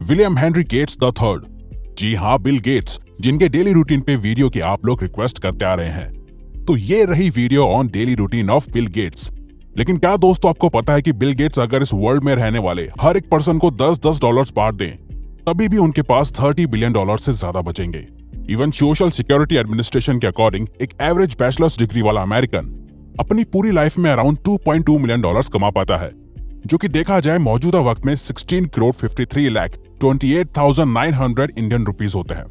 William Henry Gates the third. जी हाँ, Bill Gates, जिनके डेली रूटीन पे वीडियो की आप लोग रिक्वेस्ट करते आ रहे हैं। तो ये रही video on daily routine of Bill Gates. लेकिन क्या दोस्तों आपको पता है कि बिल गेट्स अगर इस वर्ल्ड में रहने वाले हर एक पर्सन को 10-10 डॉलर्स बांट दें, तभी भी उनके पास $30 बिलियन से ज्यादा बचेंगे। इवन सोशल सिक्योरिटी एडमिनिस्ट्रेशन के अकॉर्डिंग एक एवरेज बैचलर्स डिग्री वाला अमेरिकन अपनी पूरी लाइफ में अराउंड $2.2 मिलियन कमा पाता है, जो कि देखा जाए मौजूदा वक्त में 16,53,28,900 इंडियन रुपीस होते हैं।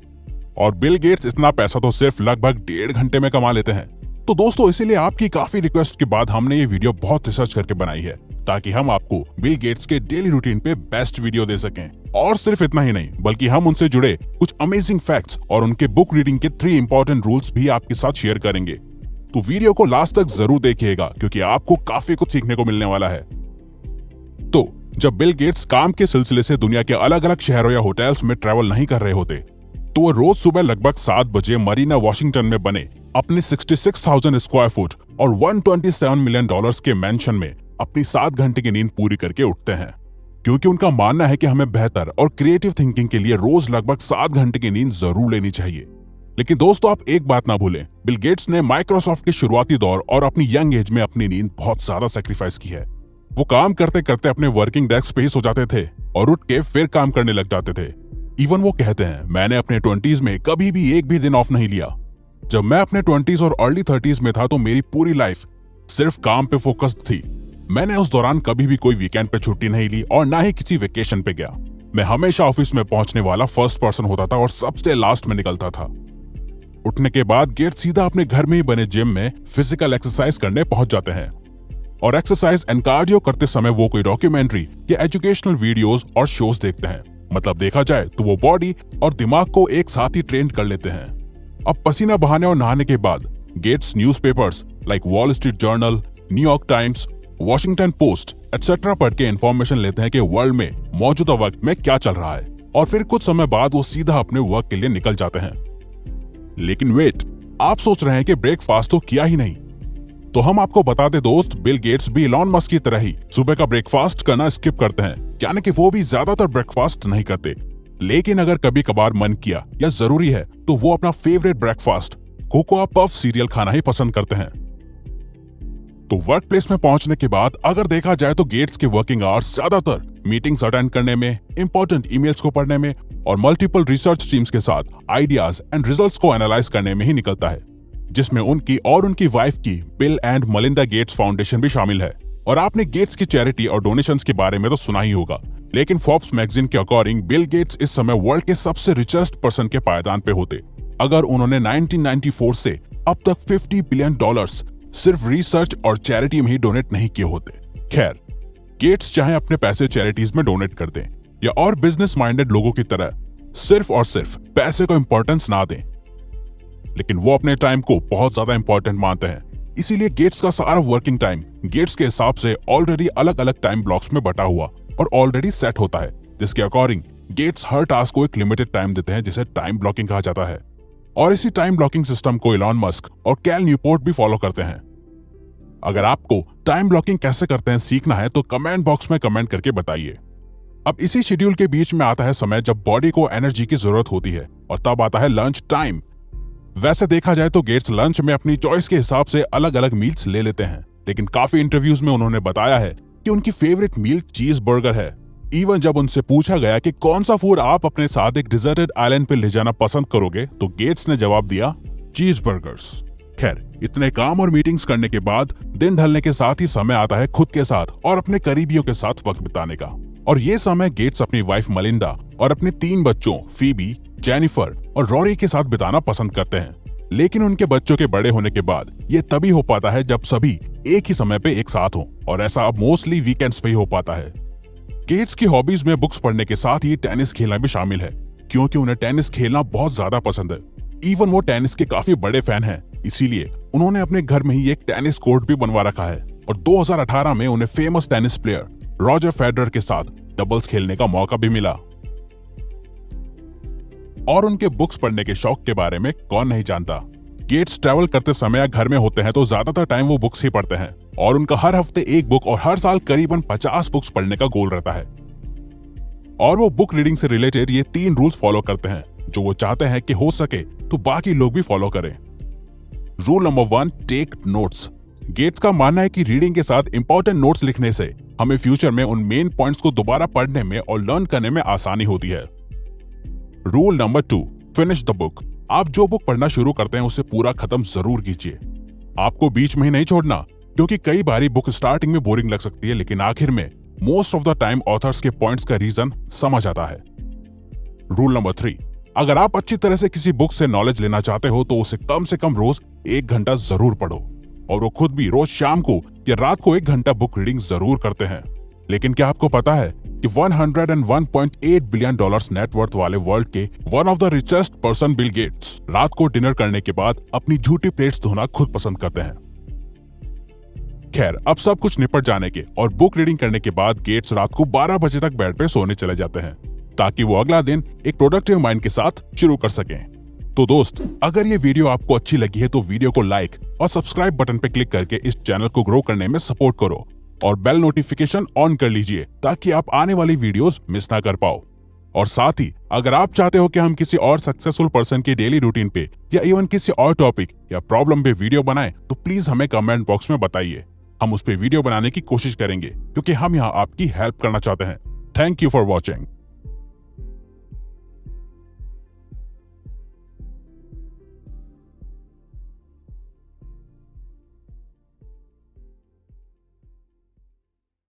और बिल गेट्स इतना पैसा तो सिर्फ लगभग 1.5 घंटे में कमा लेते हैं। तो दोस्तों इसीलिए आपकी काफी रिक्वेस्ट के बाद हमने ये वीडियो बहुत रिसर्च करके बनाई है, ताकि हम आपको बिल गेट्स के डेली रूटीन पे बेस्ट वीडियो दे सकें। और सिर्फ इतना ही नहीं, बल्कि हम उनसे जुड़े कुछ अमेजिंग फैक्ट्स और उनके बुक रीडिंग के 3 इंपॉर्टेंट रूल्स भी आपके साथ शेयर करेंगे। तो वीडियो को लास्ट तक जरूर देखिएगा, क्योंकि आपको काफी कुछ सीखने को मिलने वाला है। तो जब बिल गेट्स काम के सिलसिले से दुनिया के अलग अलग शहरों या होटल्स में ट्रैवल नहीं कर रहे होते, तो वो रोज सुबह लगभग 7 बजे मरीना वाशिंगटन में बने अपने 66,000 स्क्वायर फुट और $127 मिलियन के मैंशन में अपनी 7 घंटे की नींद पूरी करके उठते हैं, क्योंकि उनका मानना है कि हमें बेहतर और क्रिएटिव थिंकिंग के लिए रोज लगभग 7 घंटे की नींद जरूर लेनी चाहिए। लेकिन दोस्तों आप एक बात ना भूलें, बिल गेट्स ने माइक्रोसॉफ्ट के शुरुआती दौर और अपनी यंग एज में अपनी नींद बहुत ज्यादा सेक्रीफाइस की है। वो काम करते करते अपने वर्किंग डेस्क पे ही सो जाते थे और उठ के फिर काम करने लग जाते थे। इवन वो कहते हैं, मैंने अपने 20s में कभी भी एक भी दिन ऑफ नहीं लिया। जब मैं अपने 20s और अर्ली 30s में था तो मेरी पूरी लाइफ सिर्फ काम पे फोकस्ड थी। मैंने उस दौरान कभी भी कोई वीकेंड पे छुट्टी नहीं ली और ना ही किसी वेकेशन पे गया। मैं हमेशा ऑफिस में पहुंचने वाला फर्स्ट पर्सन होता था और सबसे लास्ट में निकलता था। उठने के बाद गेट्स सीधा अपने घर में ही बने जिम में फिजिकल एक्सरसाइज करने पहुंच जाते हैं। और एक्सरसाइज एंड कार्डियो करते समय वो कोई डॉक्यूमेंट्री या एजुकेशनल वीडियोस और शोज देखते हैं। मतलब देखा जाए तो वो बॉडी और दिमाग को एक साथ ही ट्रेन कर लेते हैं। अब पसीना बहाने और नहाने के बाद Gates newspapers like Wall Street Journal, New York Times, Washington Post etcetera पढ़ के इन्फॉर्मेशन लेते हैं कि वर्ल्ड में मौजूदा वक्त में क्या चल रहा है, और फिर कुछ समय बाद वो सीधा अपने वर्क के लिए निकल जाते हैं। लेकिन वेट, आप सोच रहे हैं कि ब्रेकफास्ट तो किया ही नहीं। तो हम आपको बता दें दोस्त, बिल गेट्स भी इलॉन मस्क की तरह ही सुबह का ब्रेकफास्ट करना स्किप करते हैं, यानी कि वो भी ज्यादातर ब्रेकफास्ट नहीं करते। लेकिन अगर कभी कभार मन किया या जरूरी है तो वो अपना favourite breakfast cocoa puff serial खाना ही पसंद करते हैं। तो वर्क प्लेस में पहुंचने के बाद अगर देखा जाए तो गेट्स के वर्किंग आवर्स ज्यादातर मीटिंग्स अटेंड करने में, इंपॉर्टेंट ईमेल्स को पढ़ने में और मल्टीपल रिसर्च टीम्स के साथ आइडियाज एंड रिजल्ट्स को एनालाइज करने में ही निकलता है, जिसमें उनकी और उनकी वाइफ की Bill and Melinda Gates Foundation भी शामिल है। और आपने गेट्स की चैरिटी और डोनेशंस के बारे में तो सुना ही होगा, लेकिन फोर्ब्स मैगजीन के अकॉर्डिंग बिल गेट्स इस समय वर्ल्ड के सबसे रिचेस्ट पर्सन के पायदान पे होते, अगर उन्होंने 1994 से अब तक $50 बिलियन सिर्फ रिसर्च और चैरिटी में ही डोनेट नहीं किए होते। खैर, गेट्स चाहे अपने पैसे चैरिटीज में डोनेट कर दें या और बिजनेस माइंडेड लोगों की तरह सिर्फ और सिर्फ पैसे को इंपॉर्टेंस ना दें, लेकिन वो अपने टाइम को बहुत ज्यादा इंपॉर्टेंट मानते हैं। इसीलिए गेट्स का सारा वर्किंग टाइम गेट्स के हिसाब से ऑलरेडी अलग अलग टाइम ब्लॉक्स में बटा हुआ और ऑलरेडी सेट होता है, जिसके अकॉर्डिंग गेट्स हर टास्क को एक लिमिटेड टाइम देते हैं, जिसे टाइम ब्लॉकिंग कहा जाता है। और इसी टाइम ब्लॉकिंग सिस्टम को इलॉन मस्क और कैल न्यूपोर्ट भी फॉलो करते हैं। अगर आपको टाइम ब्लॉकिंग कैसे करते हैं सीखना है तो कमेंट बॉक्स में कमेंट करके बताइए। अब इसी शेड्यूल के बीच में आता है समय जब बॉडी को एनर्जी की जरूरत होती है, और तब आता है लंच टाइम। वैसे देखा जाए तो गेट्स लंच में अपनी चॉइस के हिसाब से अलग अलग मील्स ले लेते हैं, लेकिन काफी इंटरव्यूज में उन्होंने बताया है कि उनकी फेवरेट मील चीज बर्गर है। इवन जब उनसे पूछा गया कि कौन सा फूड आप अपने साथ एक डिजर्टेड आइलैंड पे ले जाना पसंद करोगे, तो गेट्स ने जवाब दिया, चीज बर्गर्स। खैर, इतने काम और मीटिंग्स करने के बाद दिन ढलने के साथ ही समय आता है खुद के साथ और अपने करीबियों के साथ वक्त बिताने का। और ये समय गेट्स अपनी वाइफ मलिंडा और अपने 3 बच्चों फीबी, जेनिफर और रॉरी के साथ बिताना पसंद करते हैं। लेकिन उनके बच्चों के बड़े होने के बाद ये तभी हो पाता है जब सभी एक ही समय पे एक साथ हों, और ऐसा अब मोस्टली वीकेंड्स पे ही हो पाता है। गेट्स की हॉबीज में बुक्स पढ़ने के साथ ही टेनिस खेलना भी शामिल है, क्योंकि उन्हें टेनिस खेलना बहुत ज्यादा पसंद है। इवन वो टेनिस के काफी बड़े फैन हैं, इसीलिए उन्होंने अपने घर में ही एक टेनिस कोर्ट भी बनवा रखा है। और 2018 में उन्हें famous tennis player Roger Federer के साथ डबल्स खेलने का मौका भी मिला। और उनके बुक्स पढ़ने के शौक के बारे में कौन नहीं जानता। गेट्स ट्रैवल करते समय या घर में होते हैं तो ज्यादातर टाइम वो बुक्स ही पढ़ते हैं, और उनका हर हफ्ते एक बुक और हर साल करीबन 50 बुक्स पढ़ने का गोल रहता है। और वो बुक रीडिंग से रिलेटेड ये 3 रूल्स फॉलो करते हैं जो वो चाहते हैं कि हो सके तो बाकी लोग भी फॉलो करें। Rule number 1, take notes. Gates का मानना है कि रीडिंग के साथ इंपॉर्टेंट नोट्स लिखने से हमें फ्यूचर में उन मेन पॉइंट्स को दोबारा पढ़ने में और लर्न करने में आसानी होती है। Rule number 2, finish the book. आप जो बुक पढ़ना शुरू करते हैं उसे पूरा खत्म जरूर कीजिए। आपको बीच में ही नहीं छोड़ना, क्योंकि कई बारी बुक स्टार्टिंग में बोरिंग लग सकती है लेकिन आखिर में most of the time authors के पॉइंट्स का रीजन समझ आता है। रूल नंबर 3, अगर आप अच्छी तरह से किसी बुक से नॉलेज लेना चाहते हो तो उसे कम से कम रोज 1 घंटा जरूर पढ़ो। और वो खुद भी रोज शाम को या रात को 1 घंटा बुक रीडिंग जरूर करते हैं। लेकिन क्या आपको पता है कि 101.8 बिलियन डॉलर्स नेटवर्थ वाले वर्ल्ड के one of the richest person Bill Gates रात को डिनर करने के बाद अपनी झूठी प्लेट्स धोना खुद पसंद करते हैं। खैर, अब सब कुछ निपट जाने के और बुक रीडिंग करने के बाद गेट्स रात को 12 बजे तक बेड पे सोने चले जाते हैं ताकि वो अगला दिन एक प्रोडक्टिव माइंड के साथ शुरू कर सकें। तो दोस्त, अगर ये वीडियो आपको अच्छी लगी है तो वीडियो को लाइक और सब्सक्राइब बटन पे क्लिक करके इस चैनल को ग्रो करने में सपोर्ट करो और बेल नोटिफिकेशन ऑन कर लीजिए ताकि आप आने वाली वीडियोस मिस ना कर पाओ। और साथ ही अगर आप चाहते हो कि हम किसी और सक्सेसफुल पर्सन के डेली रूटीन पे या इवन किसी और टॉपिक या प्रॉब्लम पे वीडियो बनाएं तो प्लीज हमें कमेंट बॉक्स में बताइए। हम उस पे वीडियो बनाने की कोशिश करेंगे क्योंकि हम यहाँ आपकी हेल्प करना चाहते हैं। Thank you for watching.